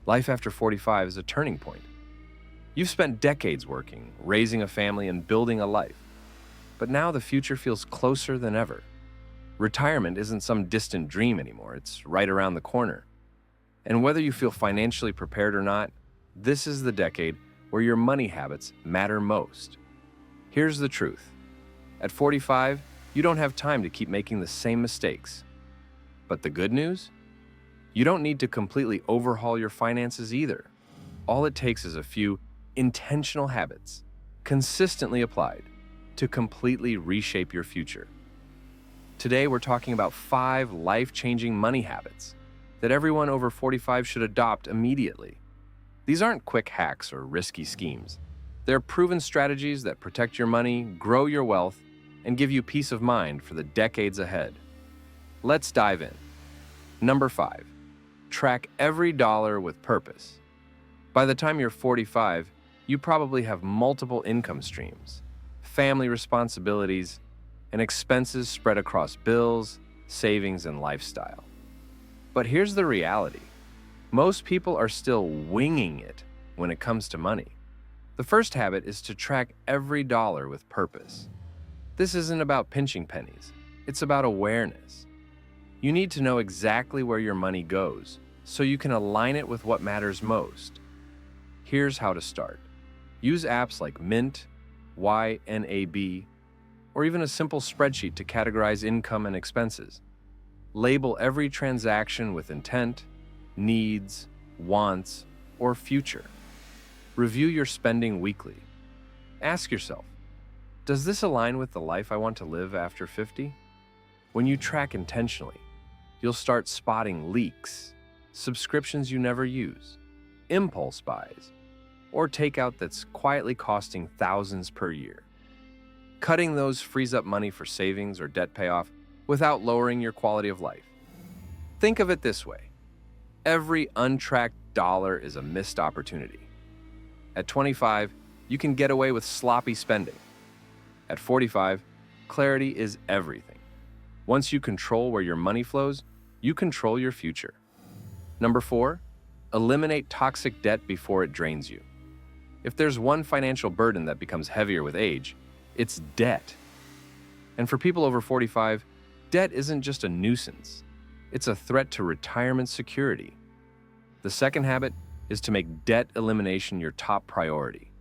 Life after 45 is a turning point. You've spent decades working, raising a family, and building a life. But now the future feels closer than ever. Retirement isn't some distant dream anymore, it's right around the corner. And whether you feel financially prepared or not, this is the decade where your money habits matter most. Here's the truth. At 45, you don't have time to keep making the same mistakes. But the good news? You don't need to completely overhaul your finances either. All it takes is a few intentional habits, consistently applied, to completely reshape your future. Today, we're talking about 5 life-changing money habits that everyone over 45 should adopt immediately. These aren't quick hacks or risky schemes. They're proven strategies that protect your money, grow your wealth, and give you peace of mind for the decades ahead. Let's dive in. Number 5, track every dollar with purpose. By the time you're 45, you probably have multiple income streams, family responsibilities, and expenses spread across bills, savings, and lifestyle. But here's the reality. Most people are still winging it when it comes to money. The first habit is to track every dollar with purpose. This isn't about pinching pennies. It's about awareness. You need to know exactly where your money goes so you can align it with what matters most. Here's how to start. Use apps like Mint, YNAB, or even a simple spreadsheet to categorize income and expenses. Label every transaction with intent, needs, wants, or future. Review your spending weekly. Ask yourself, does this align with the life I want to live after 50? When you track intentionally, you'll start spotting leaks, subscriptions you never use, impulse buys, or takeout that's quietly costing thousands per year. Cutting those frees up money for savings or debt payoff without lowering your quality of life. Think of it this way. Every untracked dollar is a missed opportunity. At 25, you can get away with sloppy spending. At 45, clarity is everything. Once you control where your money flows, you control your future. Number 4, eliminate toxic debt before it drains you. If there's one financial burden that becomes heavier with age, it's debt. And for people over 45, debt isn't just a nuisance. It's a threat to retirement security. The second habit is to make debt elimination your top priority.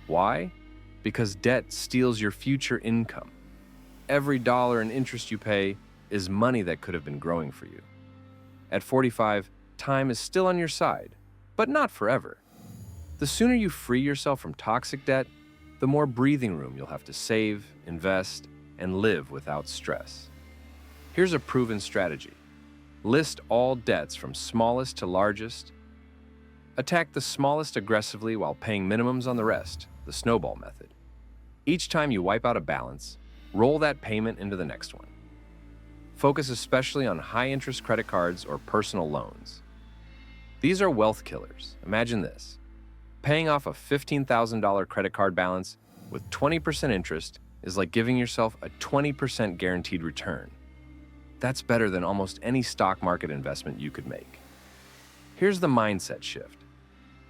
Why? Because debt steals your future income. Every dollar in interest you pay is money that could have been growing for you. At 45, time is still on your side, but not forever. The sooner you free yourself from toxic debt, the more breathing room you'll have to save, invest, and live without stress. Here's a proven strategy. List all debts from smallest to largest. Attack the smallest aggressively while paying minimums on the rest, the snowball method. Each time you wipe out a balance, roll that payment into the next one. Focus especially on high-interest credit cards or personal loans. These are wealth killers. Imagine this. Paying off a $15,000 credit card balance with 20% interest is like giving yourself a 20% guaranteed return. That's better than almost any stock market investment you could make. Here's the mindset shift.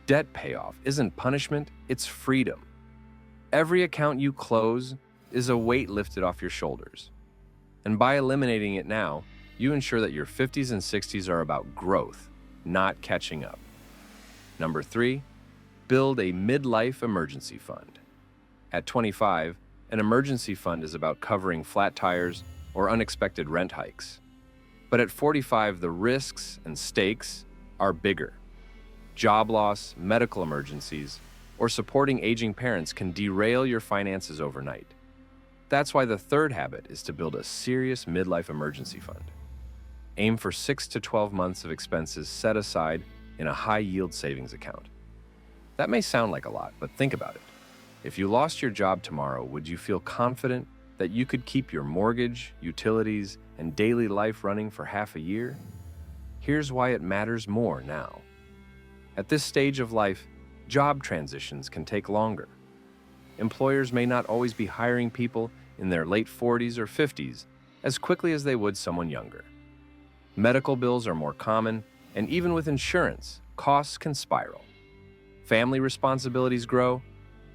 Debt payoff isn't punishment, it's freedom. Every account you close is a weight lifted off your shoulders. And by eliminating it now, you ensure that your 50s and 60s are about growth, not catching up. Number 3, build a midlife emergency fund. At 25, an emergency fund is about covering flat tires or unexpected rent hikes. But at 45, the risks and stakes are bigger. Job loss, medical emergencies, or supporting aging parents can derail your finances overnight. That's why the third habit is to build a serious midlife emergency fund. Aim for 6 to 12 months of expenses set aside in a high-yield savings account. That may sound like a lot, but think about it. If you lost your job tomorrow, would you feel confident that you could keep your mortgage, utilities, and daily life running for half a year? Here's why it matters more now. At this stage of life, job transitions can take longer. Employers may not always be hiring people in their late 40s or 50s as quickly as they would someone younger. Medical bills are more common, and even with insurance, costs can spiral. Family responsibilities grow.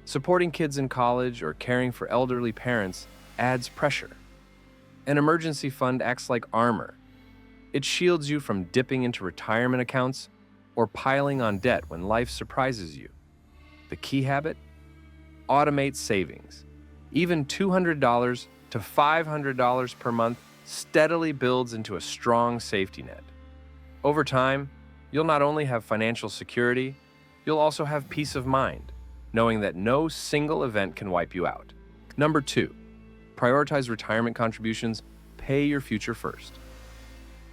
Supporting kids in college or caring for elderly parents adds pressure. An emergency fund acts like armor. It shields you from dipping into retirement accounts or piling on debt when life surprises you. The key habit? Automate savings. Even $200 to $500 per month steadily builds into a strong safety net. Over time, you'll not only have financial security, you'll also have peace of mind, knowing that no single event can wipe you out. Number 2, prioritize retirement contributions. Pay your future first.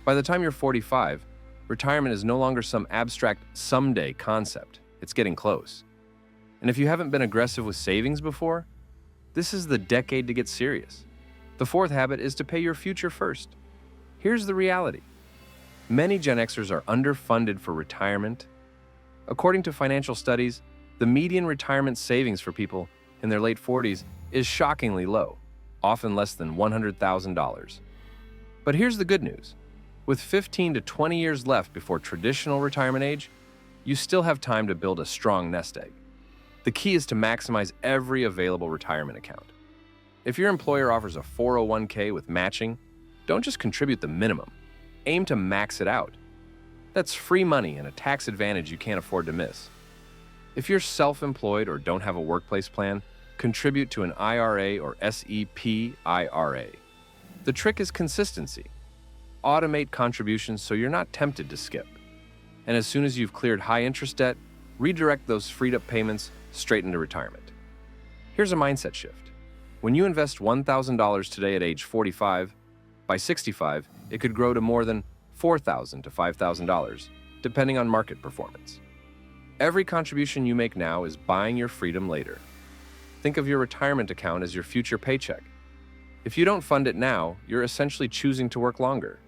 By the time you're 45, retirement is no longer some abstract someday concept. It's getting close. And if you haven't been aggressive with savings before, this is the decade to get serious. The 4th habit is to pay your future first. Here's the reality. Many Gen Xers are underfunded for retirement. According to financial studies, the median retirement savings for people in their late 40s is shockingly low, often less than $100,000. But here's the good news. With 15 to 20 years left before traditional retirement age, you still have time to build a strong nest egg. The key is to maximize every available retirement account. If your employer offers a 401k with matching, don't just contribute the minimum. Aim to max it out. That's free money and a tax advantage you can't afford to miss. If you're self-employed or don't have a workplace plan, contribute to an IRA or SEP IRA. The trick is consistency. Automate contributions so you're not tempted to skip. And as soon as you've cleared high-interest debt, redirect those freed-up payments straight into retirement. Here's a mindset shift. When you invest $1,000 today at age 45, by 65, it could grow to more than $4,000 to $5,000, depending on market performance. Every contribution you make now is buying your freedom later. Think of your retirement account as your future paycheck. If you don't fund it now, you're essentially choosing to work longer.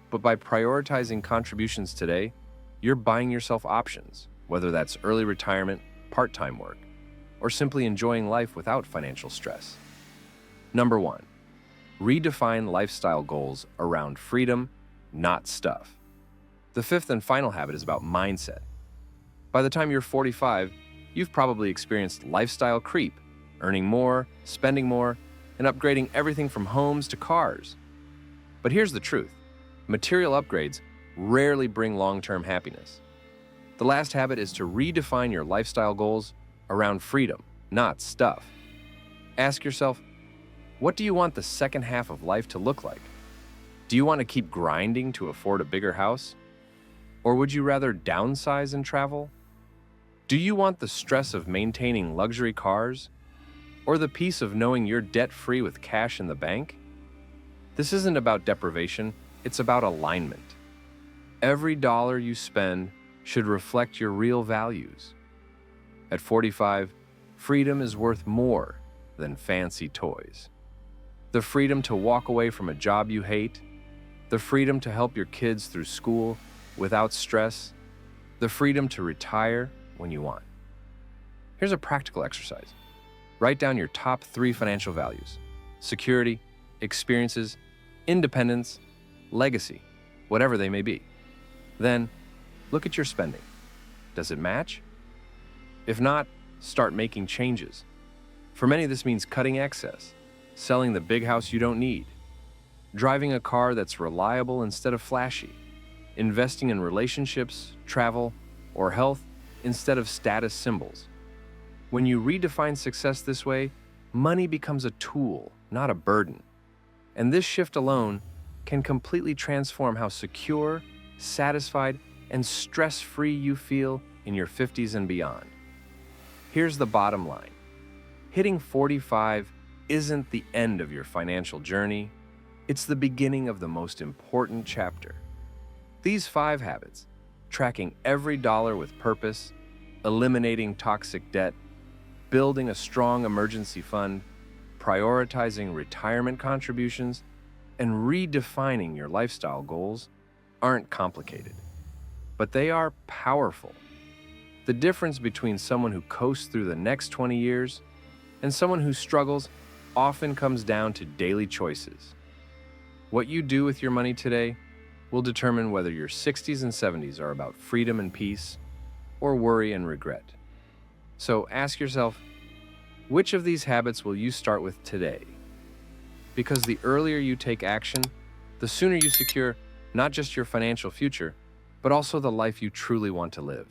But by prioritizing contributions today, you're buying yourself options, whether that's early retirement, part-time work, or simply enjoying life without financial stress. Number 1, redefine lifestyle goals around freedom, not stuff. The 5th and final habit is about mindset. By the time you're 45, you've probably experienced lifestyle creep, earning more, spending more, and upgrading everything from homes to cars. But here's the truth. Material upgrades rarely bring long-term happiness. The last habit is to redefine your lifestyle goals around freedom, not stuff. Ask yourself, what do you want the second half of life to look like? Do you want to keep grinding to afford a bigger house? Or would you rather downsize and travel? Do you want the stress of maintaining luxury cars? Or the peace of knowing you're debt-free with cash in the bank? This isn't about deprivation, it's about alignment. Every dollar you spend should reflect your real values. At 45, freedom is worth more than fancy toys. The freedom to walk away from a job you hate, the freedom to help your kids through school without stress, the freedom to retire when you want. Here's a practical exercise. Write down your top 3 financial values: security, experiences, independence, legacy, whatever they may be. Then, look at your spending. Does it match? If not, start making changes. For many, this means cutting excess, selling the big house you don't need, driving a car that's reliable instead of flashy, investing in relationships, travel, or health instead of status symbols. When you redefine success this way, money becomes a tool, not a burden. And this shift alone can completely transform how secure, satisfied, and stress-free you feel in your 50s and beyond. Here's the bottom line. Hitting 45 isn't the end of your financial journey. It's the beginning of the most important chapter. These 5 habits, tracking every dollar with purpose, eliminating toxic debt, building a strong emergency fund, prioritizing retirement contributions, and redefining your lifestyle goals, aren't complicated. But they are powerful. The difference between someone who coasts through the next 20 years and someone who struggles often comes down to daily choices. What you do with your money today will determine whether your 60s and 70s are about freedom and peace, or worry and regret. So ask yourself, which of these habits will you start with today? Because the earlier you take action, the sooner you secure not just your financial future, but also the life you truly want to live.